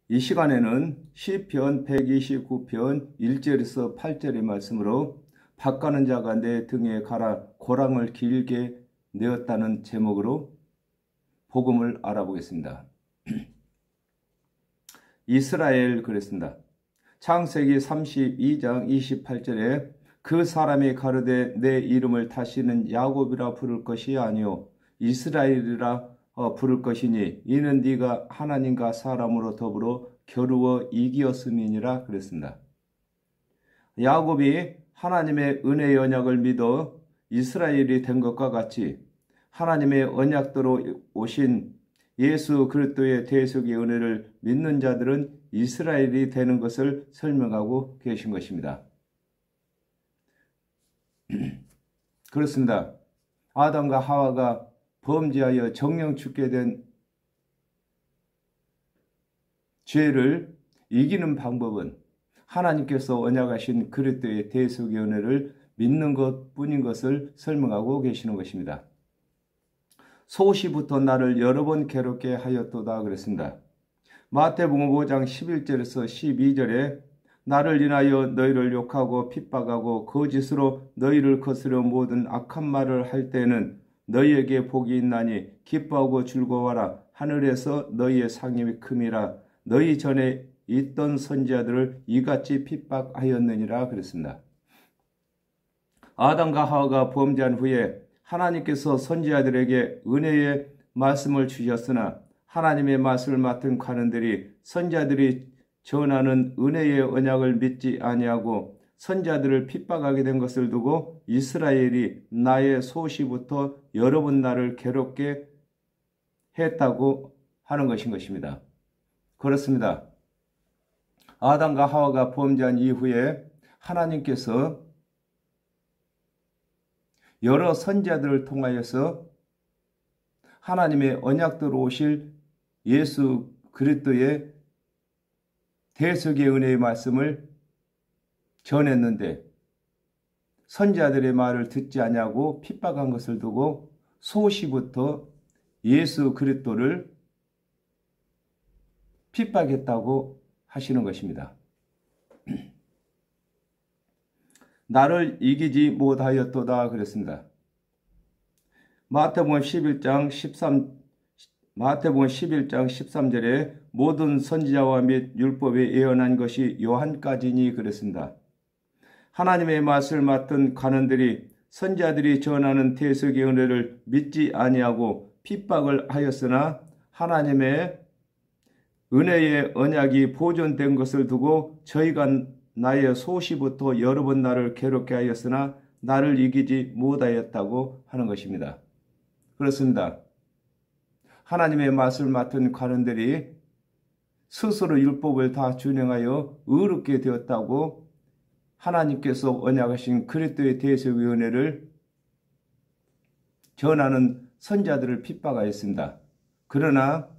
이 시간에는 시편 129편 1절에서 8절의 말씀으로 밭가는 자가 내 등에 갈아 고랑을 길게 내었다는 제목으로 복음을 알아보겠습니다. 이스라엘 그랬습니다. 창세기 32장 28절에 그 사람이 가로되 내 이름을 다시는 야곱이라 부를 것이 아니요 이스라엘이라 부를 것이니 이는 네가 하나님과 사람으로 더불어 겨루어 이기었음이니라 그랬습니다. 야곱이 하나님의 은혜의 언약을 믿어 이스라엘이 된 것과 같이 하나님의 언약대로 오신 예수 그리스도의 대속의 은혜를 믿는 자들은 이스라엘이 되는 것을 설명하고 계신 것입니다. 그렇습니다. 아담과 하와가 범죄하여 정령 죽게 된 죄를 이기는 방법은 하나님께서 언약하신 그리스도의 대속의 은혜를 믿는 것뿐인 것을 설명하고 계시는 것입니다. 소시부터 나를 여러 번 괴롭게 하였도다 그랬습니다. 마태복음 5장 11절에서 12절에 나를 인하여 너희를 욕하고 핍박하고 거짓으로 너희를 거스려 모든 악한 말을 할 때는 너희에게 복이 있나니 기뻐하고 즐거워하라. 하늘에서 너희의 상임이 큼이라. 너희 전에 있던 선지자들을 이같이 핍박하였느니라 그랬습니다. 아담과 하와가 범죄한 후에 하나님께서 선지자들에게 은혜의 말씀을 주셨으나 하나님의 말씀을 맡은 관원들이 선지자들이 전하는 은혜의 언약을 믿지 아니하고 선지자들을 핍박하게 된 것을 두고 이스라엘이 나의 소시부터 여러 번 나를 괴롭게 했다고 하는 것입니다. 그렇습니다. 아담과 하와가 범죄한 이후에 하나님께서 여러 선지자들을 통하여서 하나님의 언약대로 오실 예수 그리스도의 대속의 은혜의 말씀을 전했는데 선지자들의 말을 듣지 아니하고 핍박한 것을 두고 소시부터 예수 그리스도를 핍박했다고 하시는 것입니다. 나를 이기지 못하였도다 그랬습니다. 마태복음 11장 13절에 모든 선지자와 및 율법에 예언한 것이 요한까지니 그랬습니다. 하나님의 말씀을 맡은 관원들이 선지자들이 전하는 대속의 은혜를 믿지 아니하고 핍박을 하였으나 하나님의 은혜의 언약이 보존된 것을 두고 저희가 나의 소시부터 여러 번 나를 괴롭게 하였으나 나를 이기지 못하였다고 하는 것입니다. 그렇습니다. 하나님의 말씀을 맡은 관원들이 스스로 율법을 다 준행하여 의롭게 되었다고 하나님께서 언약하신 그리스도의 대속의 은혜를 전하는 선지자들을 핍박하였습니다. 그러나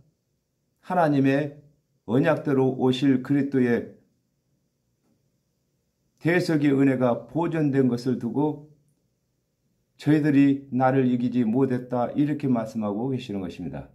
하나님의 언약대로 오실 그리스도의 대속의 은혜가 보존된 것을 두고 저희들이 나를 이기지 못했다 이렇게 말씀하고 계시는 것입니다.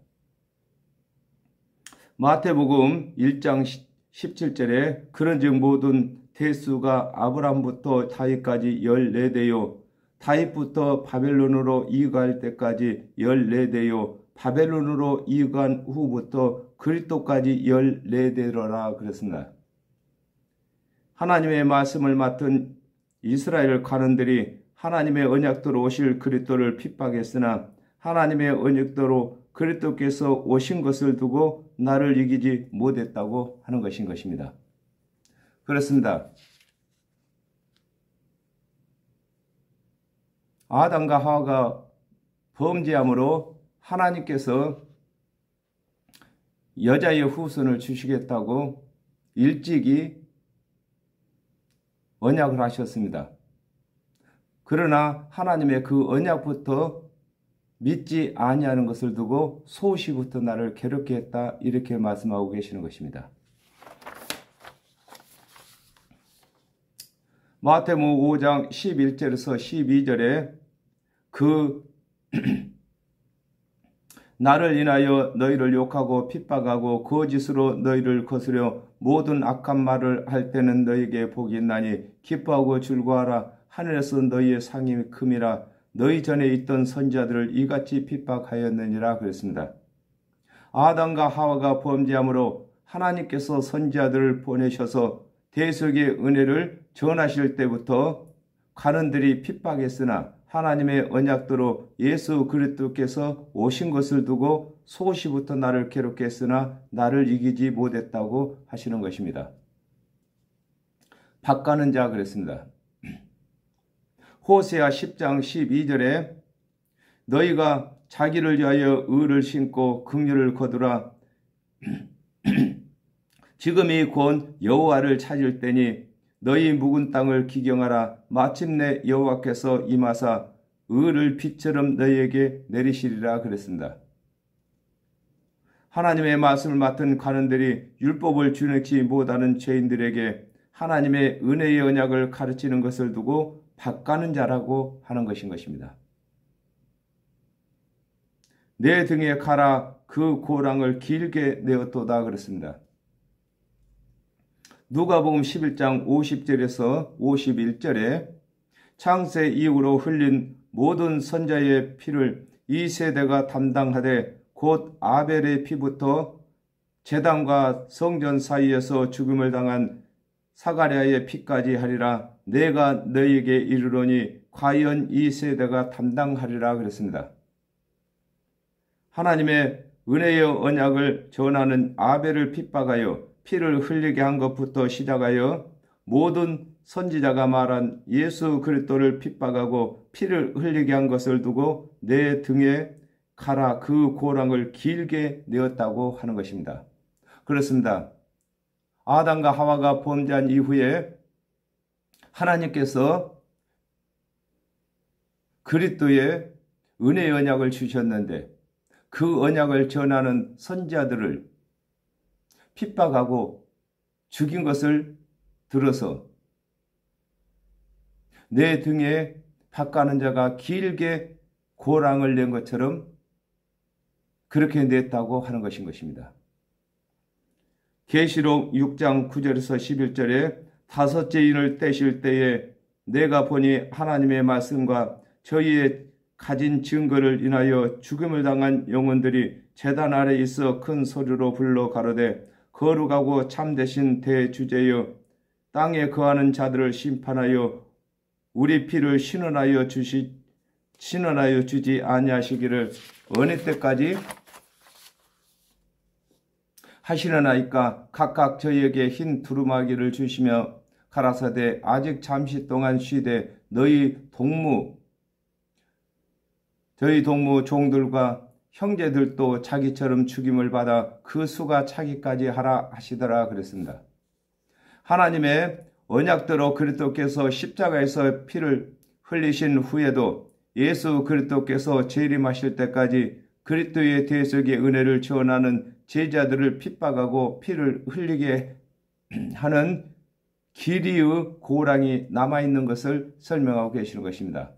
마태복음 1장 17절에 그런즉 모든 대수가 아브람부터 다윗까지 14대요 다윗부터 바벨론으로 이거할 때까지 14대요 바벨론으로 이거한 후부터 그리스도까지 14대로라 그랬습니다. 하나님의 말씀을 맡은 이스라엘 관원들이 하나님의 언약대로 오실 그리스도를 핍박했으나 하나님의 언약대로 그리스도께서 오신 것을 두고 나를 이기지 못했다고 하는 것입니다. 그렇습니다. 아담과 하와가 범죄함으로 하나님께서 여자의 후손을 주시겠다고 일찍이 언약을 하셨습니다. 그러나 하나님의 그 언약부터 믿지 아니하는 것을 두고 소시부터 나를 괴롭게 했다 이렇게 말씀하고 계시는 것입니다. 마태복음 5장 11절에서 12절에 나를 인하여 너희를 욕하고 핍박하고 거짓으로 너희를 거스려 모든 악한 말을 할 때는 너희에게 복이 있나니 기뻐하고 즐거워하라. 하늘에서 너희의 상이 큼이라. 너희 전에 있던 선지자들을 이같이 핍박하였느니라 그랬습니다. 아담과 하와가 범죄함으로 하나님께서 선지자들을 보내셔서 대속의 은혜를 전하실 때부터 관원들이 핍박했으나 하나님의 언약대로 예수 그리스도께서 오신 것을 두고 소시부터 나를 괴롭게 했으나 나를 이기지 못했다고 하시는 것입니다. 박가는 자 그랬습니다. 호세아 10장 12절에 너희가 자기를 위하여 의를 심고 긍휼을 거두라. 지금이 곧 여호와를 찾을 때니 너희 묵은 땅을 기경하라. 마침내 여호와께서 임하사 의를 빛처럼 너희에게 내리시리라 그랬습니다. 하나님의 말씀을 맡은 관원들이 율법을 준행치 못하는 죄인들에게 하나님의 은혜의 언약을 가르치는 것을 두고 박가는 자라고 하는 것인 것입니다. 내 등에 가라 그 고랑을 길게 내었도다 그랬습니다. 누가복음 11장 50절에서 51절에 창세 이후로 흘린 모든 선자의 피를 이 세대가 담당하되 곧 아벨의 피부터 제단과 성전 사이에서 죽음을 당한 사가랴의 피까지 하리라. 내가 너희에게 이르노니 과연 이 세대가 담당하리라 그랬습니다. 하나님의 은혜의 언약을 전하는 아벨을 핍박하여 피를 흘리게 한 것부터 시작하여 모든 선지자가 말한 예수 그리스도를 핍박하고 피를 흘리게 한 것을 두고 내 등에 가라 그 고랑을 길게 내었다고 하는 것입니다. 그렇습니다. 아담과 하와가 범죄한 이후에 하나님께서 그리스도의 은혜의 언약을 주셨는데 그 언약을 전하는 선지자들을 핍박하고 죽인 것을 들어서 내 등에 박가는 자가 길게 고랑을 낸 것처럼 그렇게 냈다고 하는 것인 것입니다. 계시록 6장 9절에서 11절에 다섯째 인을 떼실 때에 내가 보니 하나님의 말씀과 저희의 가진 증거를 인하여 죽음을 당한 영혼들이 제단 아래 있어 큰 소리로 불러 가로되 거룩하고 참되신 대주제여 땅에 거하는 자들을 심판하여 우리 피를 신원하여 주지 아니하시기를 어느 때까지 하시려나이까. 각각 저희에게 흰 두루마기를 주시며 가라사대 아직 잠시 동안 쉬되 저희 동무 종들과 형제들도 자기처럼 죽임을 받아 그 수가 차기까지 하라 하시더라 그랬습니다. 하나님의 언약대로 그리스도께서 십자가에서 피를 흘리신 후에도 예수 그리스도께서 재림하실 때까지 그리스도의 대속의 은혜를 전하는 제자들을 핍박하고 피를 흘리게 하는 길이의 고랑이 남아있는 것을 설명하고 계시는 것입니다.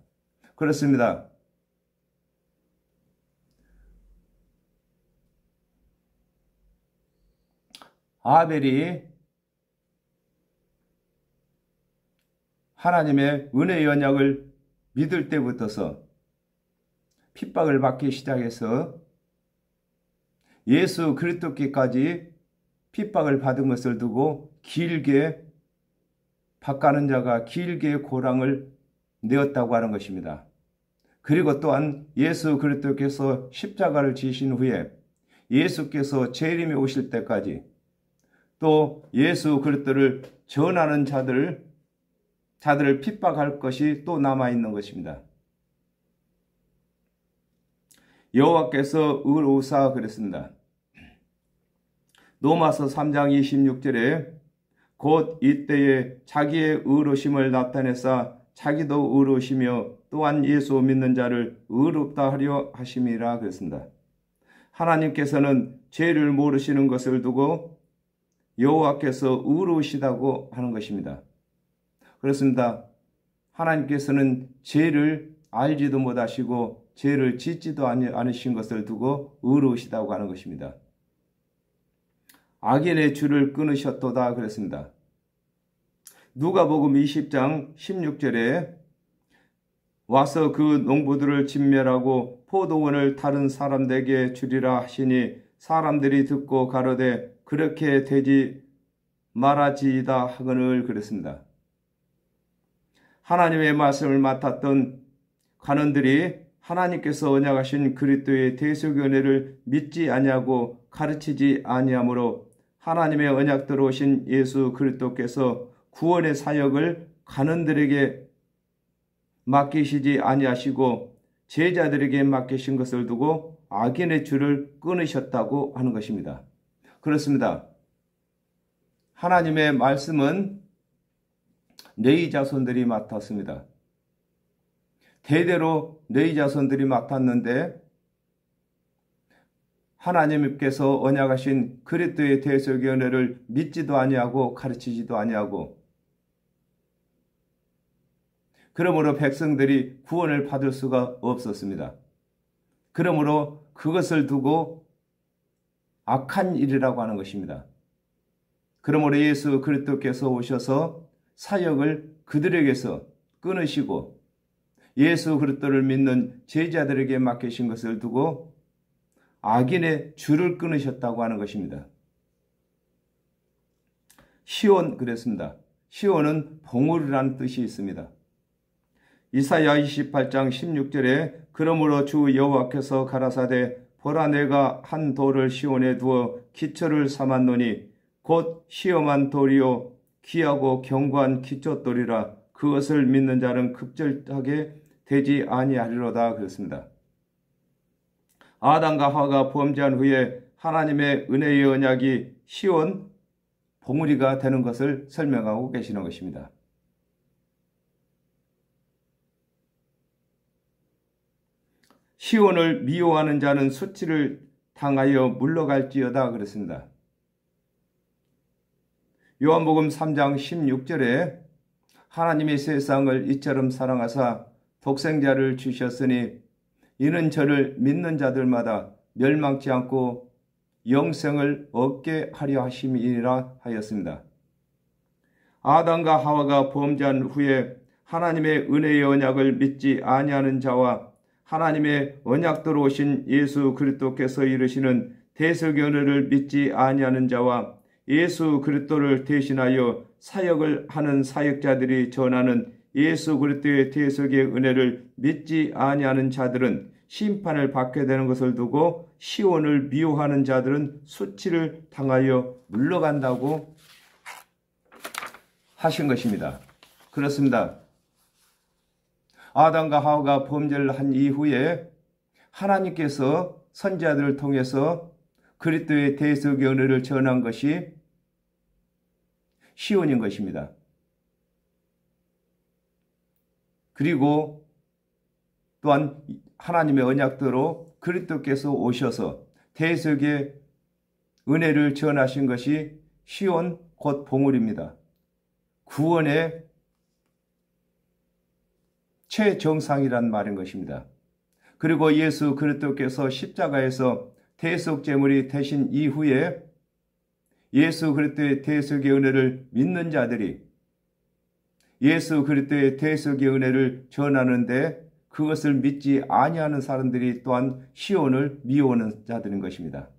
그렇습니다. 아벨이 하나님의 은혜의 언약을 믿을 때부터서 핍박을 받기 시작해서 예수 그리스도께까지 핍박을 받은 것을 두고 길게 박가는 자가 길게 고랑을 내었다고 하는 것입니다. 그리고 또한 예수 그리스도께서 십자가를 지신 후에 예수께서 재림에 오실 때까지 또 예수 그리스도를 전하는 자들을 핍박할 것이 또 남아있는 것입니다. 여호와께서 의로우사 그랬습니다. 로마서 3장 26절에 곧 이때에 자기의 의로심을 나타내사 자기도 의로우시며 또한 예수 믿는 자를 의롭다 하려 하심이라 그랬습니다. 하나님께서는 죄를 모르시는 것을 두고 여호와께서 의로우시다고 하는 것입니다. 그렇습니다. 하나님께서는 죄를 알지도 못하시고 죄를 짓지도 않으신 것을 두고 의로우시다고 하는 것입니다. 악인의 줄을 끊으셨도다 그랬습니다. 누가복음 20장 16절에 와서 그 농부들을 진멸하고 포도원을 다른 사람들에게 주리라 하시니 사람들이 듣고 가로되 그렇게 되지 말아지이다 하거늘 그랬습니다. 하나님의 말씀을 맡았던 관원들이 하나님께서 언약하신 그리스도의 대속의 은혜를 믿지 아니하고 가르치지 아니하므로 하나님의 언약대로 오신 예수 그리스도께서 구원의 사역을 관원들에게 맡기시지 아니하시고 제자들에게 맡기신 것을 두고 악인의 줄을 끊으셨다고 하는 것입니다. 그렇습니다. 하나님의 말씀은 레위 자손들이 맡았습니다. 대대로 레위 자손들이 맡았는데 하나님께서 언약하신 그리스도의 대속의 은혜를 믿지도 아니하고 가르치지도 아니하고 그러므로 백성들이 구원을 받을 수가 없었습니다. 그러므로 그것을 두고 악한 일이라고 하는 것입니다. 그러므로 예수 그리스도께서 오셔서 사역을 그들에게서 끊으시고 예수 그리스도를 믿는 제자들에게 맡기신 것을 두고 악인의 줄을 끊으셨다고 하는 것입니다. 시온 그랬습니다. 시온은 봉우리라는 뜻이 있습니다. 이사야 28장 16절에 그러므로 주 여호와께서 가라사대 보라 내가 한 돌을 시온에 두어 기초를 삼았노니 곧 시험한 돌이요 귀하고 견고한 기초돌이라 그것을 믿는 자는 급절하게 되지 아니하리로다 그랬습니다. 아담과 하와가 범죄한 후에 하나님의 은혜의 언약이 시온 봉우리가 되는 것을 설명하고 계시는 것입니다. 시온을 미워하는 자는 수치를 당하여 물러갈지어다 그랬습니다. 요한복음 3장 16절에 하나님이 세상을 이처럼 사랑하사 독생자를 주셨으니 이는 저를 믿는 자들마다 멸망치 않고 영생을 얻게 하려 하심이라 하였습니다. 아담과 하와가 범죄한 후에 하나님의 은혜의 언약을 믿지 아니하는 자와 하나님의 언약대로 오신 예수 그리스도께서 이르시는 대속의 은혜를 믿지 아니하는 자와 예수 그리스도를 대신하여 사역을 하는 사역자들이 전하는 예수 그리스도의 대속의 은혜를 믿지 아니하는 자들은 심판을 받게 되는 것을 두고 시온을 미워하는 자들은 수치를 당하여 물러간다고 하신 것입니다. 그렇습니다. 아담과 하와가 범죄를 한 이후에 하나님께서 선지자들을 통해서 그리스도의 대속의 은혜를 전한 것이 시온인 것입니다. 그리고 또한 하나님의 언약대로 그리스도께서 오셔서 대속의 은혜를 전하신 것이 시온 곧 봉우리입니다. 구원의 최정상이란 말인 것입니다. 그리고 예수 그리스도께서 십자가에서 대속제물이 되신 이후에 예수 그리스도의 대속의 은혜를 믿는 자들이 예수 그리스도의 대속의 은혜를 전하는데 그것을 믿지 아니하는 사람들이 또한 시온을 미워하는 자들인 것입니다.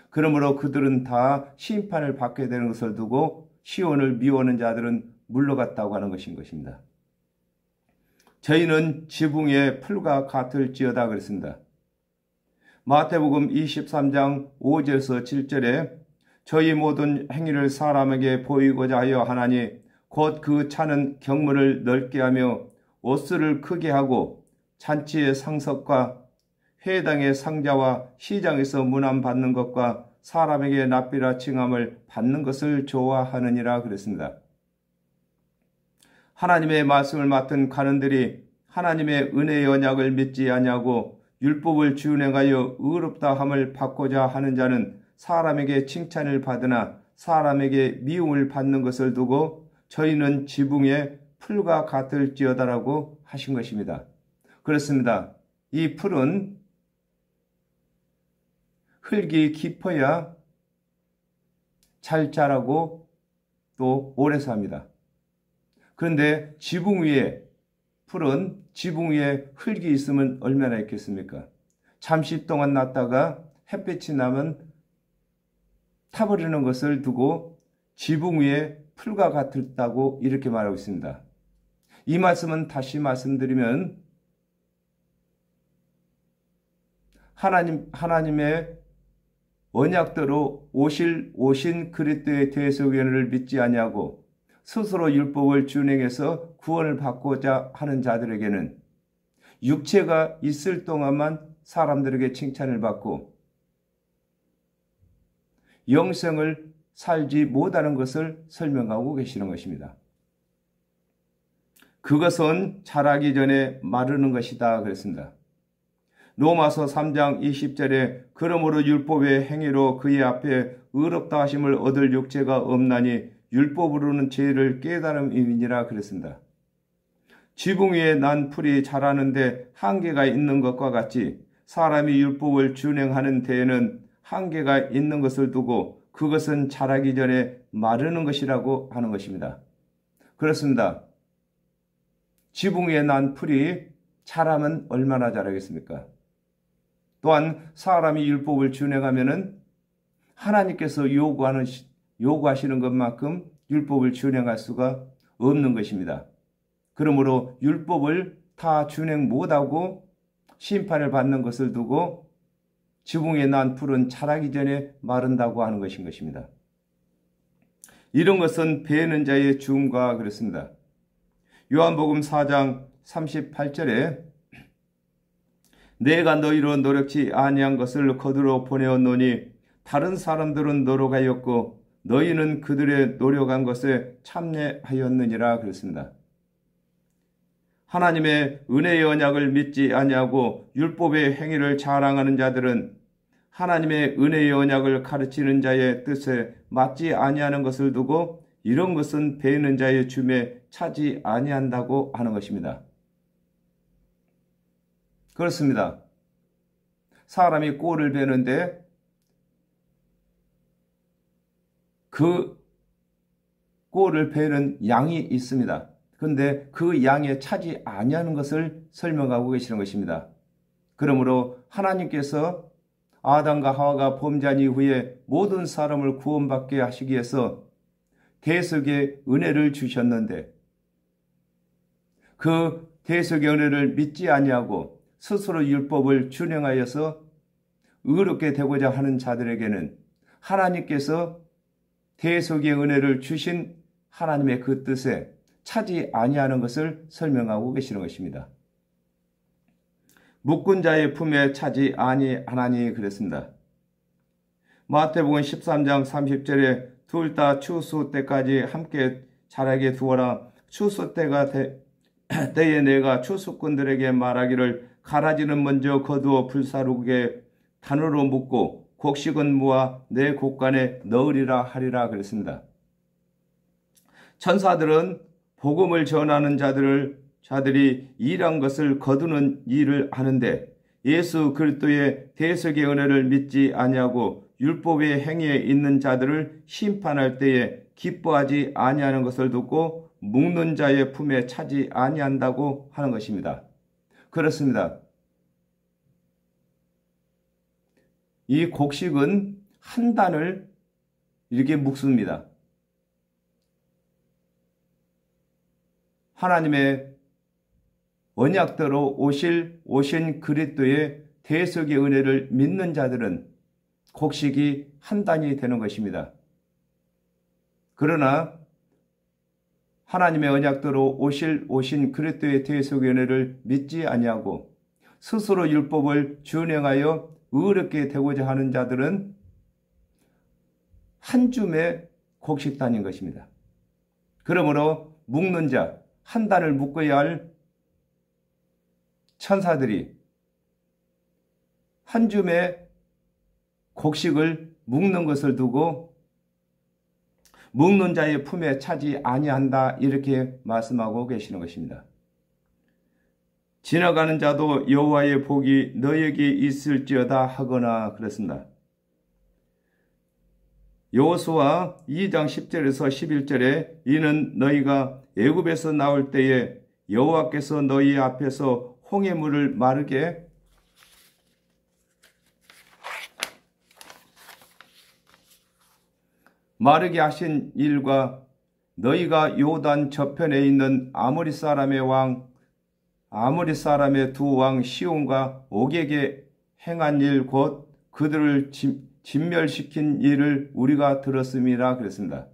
그러므로 그들은 다 심판을 받게 되는 것을 두고 시온을 미워하는 자들은 물러갔다고 하는 것인 것입니다. 저희는 지붕의 풀과 같을지어다 그랬습니다. 마태복음 23장 5절에서 7절에 저희 모든 행위를 사람에게 보이고자 하여 하나니 곧 그 차는 경문을 넓게 하며 옷수를 크게 하고 잔치의 상석과 회당의 상자와 시장에서 문안 받는 것과 사람에게 납비라 칭함을 받는 것을 좋아하느니라 그랬습니다. 하나님의 말씀을 맡은 관원들이 하나님의 은혜의 언약을 믿지 아니하고 율법을 준행하여 의롭다 함을 받고자 하는 자는 사람에게 칭찬을 받으나 사람에게 미움을 받는 것을 두고 저희는 지붕의 풀과 같을지어다라고 하신 것입니다. 그렇습니다. 이 풀은 흙이 깊어야 잘 자라고 또 오래 삽니다. 그런데 지붕 위에 풀은 지붕 위에 흙이 있으면 얼마나 있겠습니까? 잠시 동안 놨다가 햇빛이 나면 타버리는 것을 두고 지붕 위에 풀과 같다고 이렇게 말하고 있습니다. 이 말씀은 다시 말씀드리면 하나님의 언약대로 오신 그리스도의 대속연을 믿지 아니하고 스스로 율법을 준행해서 구원을 받고자 하는 자들에게는 육체가 있을 동안만 사람들에게 칭찬을 받고 영생을 살지 못하는 것을 설명하고 계시는 것입니다. 그것은 자라기 전에 마르는 것이다 그랬습니다. 로마서 3장 20절에 그러므로 율법의 행위로 그의 앞에 의롭다 하심을 얻을 육체가 없나니 율법으로는 죄를 깨달음이니라 그랬습니다. 지붕 위에 난 풀이 자라는데 한계가 있는 것과 같이 사람이 율법을 준행하는 데에는 한계가 있는 것을 두고 그것은 자라기 전에 마르는 것이라고 하는 것입니다. 그렇습니다. 지붕 위에 난 풀이 자라면 얼마나 자라겠습니까? 또한 사람이 율법을 준행하면은 하나님께서 요구하시는 것만큼 율법을 준행할 수가 없는 것입니다. 그러므로 율법을 다 준행 못하고 심판을 받는 것을 두고 지붕에 난 풀은 자라기 전에 마른다고 하는 것입니다. 이런 것은 배는 자의 주음과 그렇습니다. 요한복음 4장 38절에 내가 너희로 노력치 아니한 것을 거두러 보내었노니 다른 사람들은 노력하였고 너희는 그들의 노력한 것에 참여하였느니라 그랬습니다. 하나님의 은혜의 언약을 믿지 아니하고 율법의 행위를 자랑하는 자들은 하나님의 은혜의 언약을 가르치는 자의 뜻에 맞지 아니하는 것을 두고 이런 것은 배는 자의 줌에 차지 아니한다고 하는 것입니다. 그렇습니다. 사람이 꼴을 베는데 그 꼴을 베는 양이 있습니다. 그런데 그 양에 차지 아니하는 것을 설명하고 계시는 것입니다. 그러므로 하나님께서 아담과 하와가 범죄한 이후에 모든 사람을 구원받게 하시기 위해서 대속의 은혜를 주셨는데 그 대속의 은혜를 믿지 아니하고 스스로 율법을 준행하여서 의롭게 되고자 하는 자들에게는 하나님께서 대속의 은혜를 주신 하나님의 그 뜻에 차지 아니하는 것을 설명하고 계시는 것입니다. 묶은 자의 품에 차지 아니하나니 그랬습니다. 마태복음 13장 30절에 둘 다 추수 때까지 함께 자라게 두어라. 추수 때가 때에 내가 추수꾼들에게 말하기를 가라지는 먼저 거두어 불사르게 단으로 묶고 곡식은 모아 내 곡간에 넣으리라 하리라 그랬습니다. 천사들은 복음을 전하는 자들이 일한 것을 거두는 일을 하는데 예수 그리스도의 대속의 은혜를 믿지 아니하고 율법의 행위에 있는 자들을 심판할 때에 기뻐하지 아니하는 것을 듣고 묶는 자의 품에 차지 아니한다고 하는 것입니다. 그렇습니다. 이 곡식은 한 단을 이렇게 묶습니다. 하나님의 언약대로 오신 그리스도의 대속의 은혜를 믿는 자들은 곡식이 한 단이 되는 것입니다. 그러나 하나님의 언약대로 오신 그리스도의 대속의 은혜를 믿지 아니하고 스스로 율법을 준행하여 의롭게 되고자 하는 자들은 한 줌의 곡식단인 것입니다. 그러므로 묶는 자, 한 단을 묶어야 할 천사들이 한 줌의 곡식을 묶는 것을 두고 묶는 자의 품에 차지 아니한다 이렇게 말씀하고 계시는 것입니다. 지나가는 자도 여호와의 복이 너에게 있을지어다 하거나 그랬습니다. 여호수아 2장 10절에서 11절에 이는 너희가 애굽에서 나올 때에 여호와께서 너희 앞에서 홍해물을 마르게 하신 일과 너희가 요단 저편에 있는 아모리 사람의 두 왕 시온과 옥에게 행한 일 곧 그들을 진멸시킨 일을 우리가 들었음이라 그랬습니다.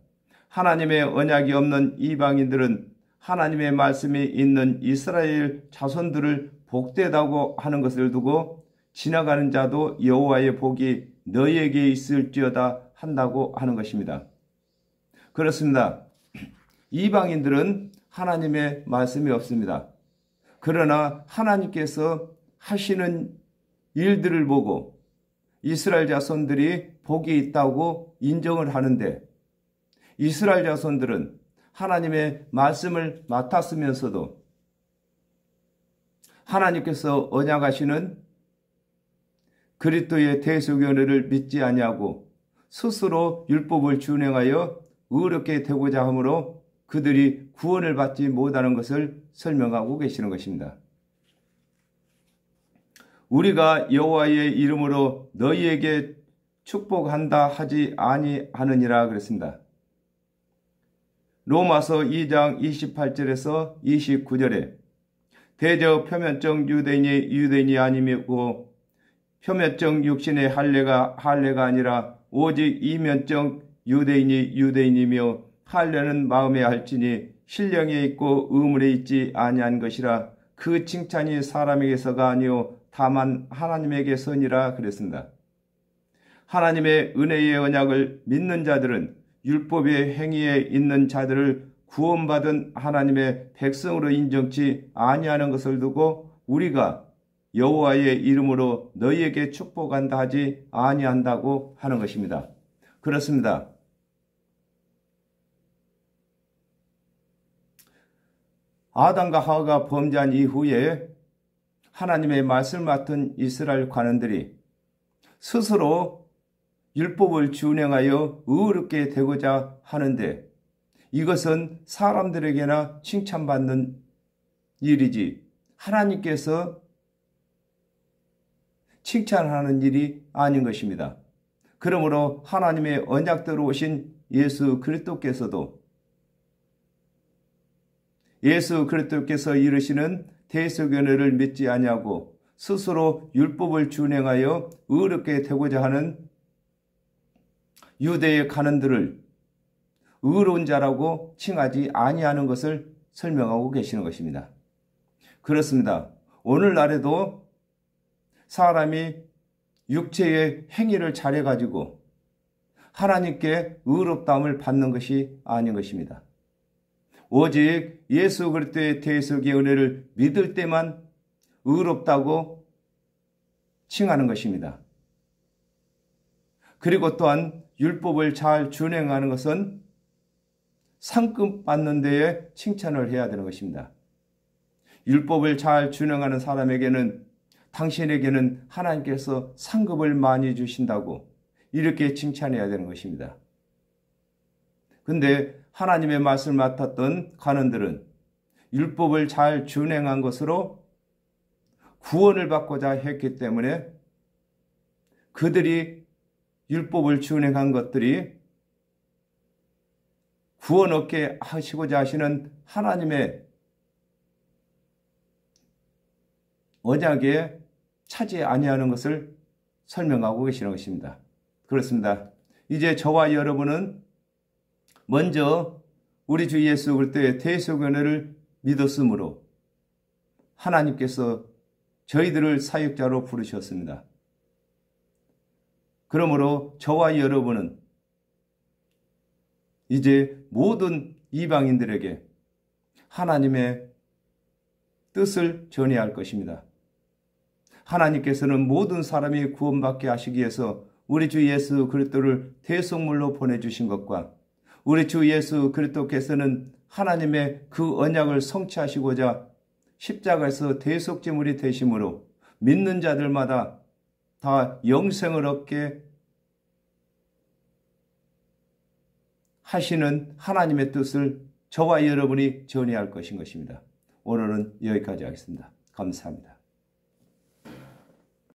하나님의 언약이 없는 이방인들은 하나님의 말씀이 있는 이스라엘 자손들을 복되다고 하는 것을 두고 지나가는 자도 여호와의 복이 너희에게 있을지어다 한다고 하는 것입니다. 그렇습니다. 이방인들은 하나님의 말씀이 없습니다. 그러나 하나님께서 하시는 일들을 보고 이스라엘 자손들이 복이 있다고 인정을 하는데 이스라엘 자손들은 하나님의 말씀을 맡았으면서도 하나님께서 언약하시는 그리스도의 대속의 은혜를 믿지 아니하고 스스로 율법을 준행하여 의롭게 되고자 하므로 그들이 구원을 받지 못하는 것을 설명하고 계시는 것입니다. 우리가 여호와의 이름으로 너희에게 축복한다 하지 아니하느니라 그랬습니다. 로마서 2장 28절에서 29절에 대저 표면적 유대인이 유대인이 아니고 표면적 육신의 할례가 아니라 오직 이면적 유대인이 유대인이며 할례는 마음에 할지니 신령에 있고 의문에 있지 아니한 것이라 그 칭찬이 사람에게서가 아니요 다만 하나님에게서니라 그랬습니다. 하나님의 은혜의 언약을 믿는 자들은 율법의 행위에 있는 자들을 구원받은 하나님의 백성으로 인정치 아니하는 것을 두고 우리가 여호와의 이름으로 너희에게 축복한다 하지 아니한다고 하는 것입니다. 그렇습니다. 아담과 하와가 범죄한 이후에 하나님의 말씀을 맡은 이스라엘 관원들이 스스로 율법을 준행하여 의롭게 되고자 하는데 이것은 사람들에게나 칭찬받는 일이지 하나님께서 칭찬하는 일이 아닌 것입니다. 그러므로 하나님의 언약대로 오신 예수 그리스도께서도 예수 그리스도께서 이르시는 대속의 은혜를 믿지 아니하고 스스로 율법을 준행하여 의롭게 되고자 하는 유대의 관원들을 의로운 자라고 칭하지 아니하는 것을 설명하고 계시는 것입니다. 그렇습니다. 오늘날에도 사람이 육체의 행위를 잘해가지고 하나님께 의롭다함을 받는 것이 아닌 것입니다. 오직 예수 그리스도의 대속의 은혜를 믿을 때만 의롭다고 칭하는 것입니다. 그리고 또한 율법을 잘 준행하는 것은 상급 받는 데에 칭찬을 해야 되는 것입니다. 율법을 잘 준행하는 사람에게는 당신에게는 하나님께서 상급을 많이 주신다고 이렇게 칭찬해야 되는 것입니다. 근데 하나님의 말씀을 맡았던 관원들은 율법을 잘 준행한 것으로 구원을 받고자 했기 때문에 그들이 율법을 준행한 것들이 구원 얻게 하시고자 하시는 하나님의 언약에 차지 아니하는 것을 설명하고 계시는 것입니다. 그렇습니다. 이제 저와 여러분은 먼저 우리 주 예수 그리스도의 대속의 은혜를 믿었으므로 하나님께서 저희들을 사역자로 부르셨습니다. 그러므로 저와 여러분은 이제 모든 이방인들에게 하나님의 뜻을 전해야 할 것입니다. 하나님께서는 모든 사람이 구원받게 하시기 위해서 우리 주 예수 그리스도를 대속물로 보내주신 것과 우리 주 예수 그리스도께서는 하나님의 그 언약을 성취하시고자 십자가에서 대속제물이 되심으로 믿는 자들마다 다 영생을 얻게 하시는 하나님의 뜻을 저와 여러분이 전해야 할 것인 것입니다. 오늘은 여기까지 하겠습니다. 감사합니다.